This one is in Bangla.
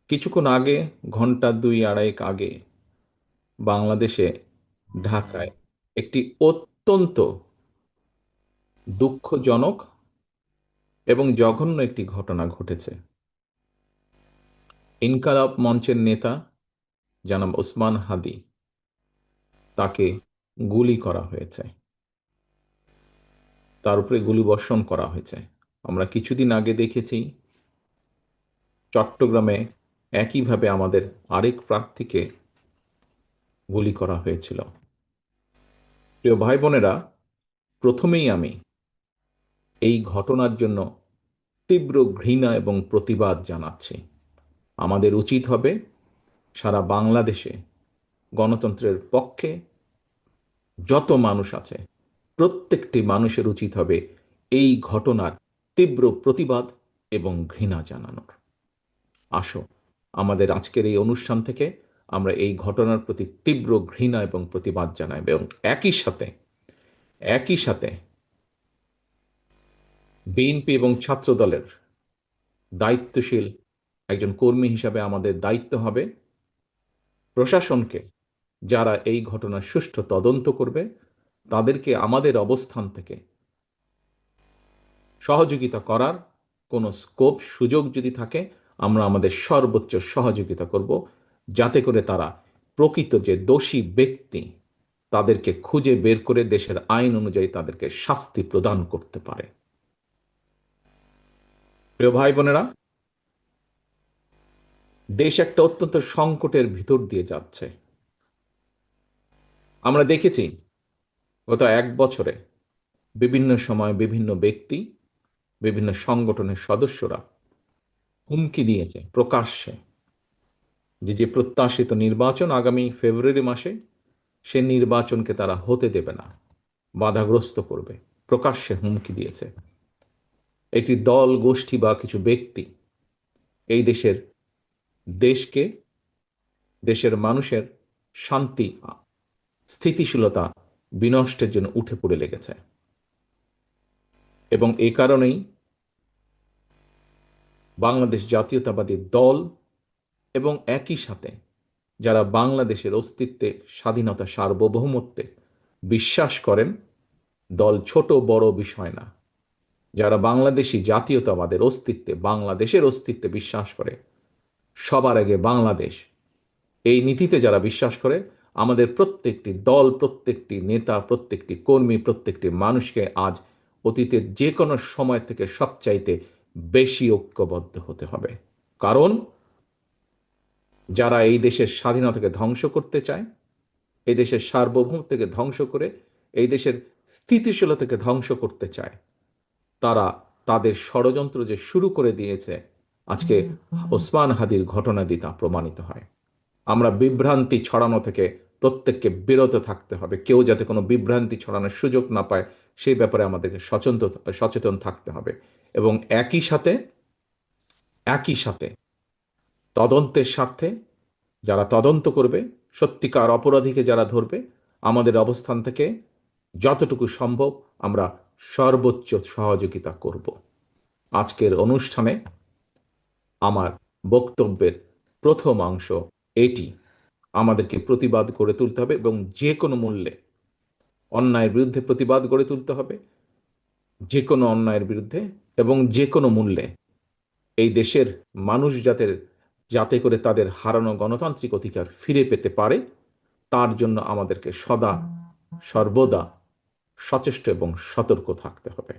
কিছুক্ষণ আগে, ঘন্টা দুই আড়াইক আগে, বাংলাদেশে ঢাকায় একটি অত্যন্ত দুঃখজনক এবং জঘন্য একটি ঘটনা ঘটেছে। ইনকালাব মঞ্চের নেতা জনাব ওসমান হাদি, তাকে গুলি করা হয়েছে, তার উপরে গুলিবর্ষণ করা হয়েছে। আমরা কিছুদিন আগে দেখেছি চট্টগ্রামে একইভাবে আমাদের আরেক প্রার্থীকে গুলি করা হয়েছিল। প্রিয় ভাই বোনেরা, প্রথমেই আমি এই ঘটনার জন্য তীব্র ঘৃণা এবং প্রতিবাদ জানাচ্ছি। আমাদের উচিত হবে সারা বাংলাদেশে গণতন্ত্রের পক্ষে যত মানুষ আছে প্রত্যেকটি মানুষের উচিত হবে এই ঘটনার তীব্র প্রতিবাদ এবং ঘৃণা জানানোর। আসো, আমাদের আজকের এই অনুষ্ঠান থেকে আমরা এই ঘটনার প্রতি তীব্র ঘৃণা এবং প্রতিবাদ জানাই এবং একই সাথে বিএনপি এবং ছাত্র দলের দায়িত্বশীল একজন কর্মী হিসাবে আমাদের দায়িত্ব হবে প্রশাসনকে, যারা এই ঘটনার সুষ্ঠু তদন্ত করবে, তাদেরকে আমাদের অবস্থান থেকে সহযোগিতা করার কোনো স্কোপ সুযোগ যদি থাকে, আমরা আমাদের সর্বোচ্চ সহযোগিতা করব, যাতে করে তারা প্রকৃত যে দোষী ব্যক্তি তাদেরকে খুঁজে বের করে দেশের আইন অনুযায়ী তাদেরকে শাস্তি প্রদান করতে পারে। প্রিয় ভাই বোনেরা, দেশ একটা অত্যন্ত সংকটের ভিতর দিয়ে যাচ্ছে। আমরা দেখেছি গত এক বছরে বিভিন্ন সময় বিভিন্ন ব্যক্তি, বিভিন্ন সংগঠনের সদস্যরা হুমকি দিয়েছে প্রকাশ্যে যে যে প্রত্যাশিত নির্বাচন আগামী ফেব্রুয়ারি মাসে, সে নির্বাচনকে তারা হতে দেবে না, বাধাগ্রস্ত করবে। প্রকাশ্যে হুমকি দিয়েছে একটি দল, গোষ্ঠী বা কিছু ব্যক্তি এই দেশকে, দেশের মানুষের শান্তি, স্থিতিশীলতা বিনষ্টের জন্য উঠে পড়ে লেগেছে। এবং এই কারণেই বাংলাদেশ জাতীয়তাবাদী দল এবং একই সাথে যারা বাংলাদেশের অস্তিত্বে, স্বাধীনতা, সার্বভৌমত্বে বিশ্বাস করেন, দল ছোট বড় বিষয় না, যারা বাংলাদেশি জাতীয়তাবাদের অস্তিত্বে, বাংলাদেশের অস্তিত্বে বিশ্বাস করে, সবার আগে বাংলাদেশ, এই নীতিতে যারা বিশ্বাস করে, আমাদের প্রত্যেকটি দল, প্রত্যেকটি নেতা, প্রত্যেকটি কর্মী, প্রত্যেকটি মানুষকে আজ অতীতের যে কোনো সময় থেকে সবচাইতে বেশি ঐক্যবদ্ধ হতে হবে। কারণ যারা এই দেশের স্বাধীনতাকে ধ্বংস করতে চায়, এই দেশের সার্বভৌমত্বকে ধ্বংস করে এই দেশের স্থিতিশীলতাকে ধ্বংস করতে চায়, তারা তাদের ষড়যন্ত্র যে শুরু করে দিয়েছে, আজকে ওসমান হাদির ঘটনা দিয়ে তা প্রমাণিত হয়। আমরা বিভ্রান্তি ছড়ানো থেকে প্রত্যেককে বিরত থাকতে হবে। কেউ যাতে কোনো বিভ্রান্তি ছড়ানোর সুযোগ না পায়, সেই ব্যাপারে আমাদেরকে সচেতন থাকতে হবে। এবং একই সাথে তদন্তের স্বার্থে যারা তদন্ত করবে, সত্যিকার অপরাধীকে যারা ধরবে, আমাদের অবস্থান থেকে যতটুকু সম্ভব আমরা সর্বোচ্চ সহযোগিতা করব। আজকের অনুষ্ঠানে আমার বক্তব্যের প্রথম অংশ এটি। আমাদেরকে প্রতিবাদ গড়ে তুলতে হবে এবং যে কোনো মূল্যে অন্যায়ের বিরুদ্ধে প্রতিবাদ গড়ে তুলতে হবে, যে কোনো অন্যায়ের বিরুদ্ধে এবং যে কোনো মূল্যে এই দেশের মানুষ যাতে করে তাদের হারানো গণতান্ত্রিক অধিকার ফিরে পেতে পারে, তার জন্য আমাদেরকে সদা সর্বদা সচেষ্ট এবং সতর্ক থাকতে হবে।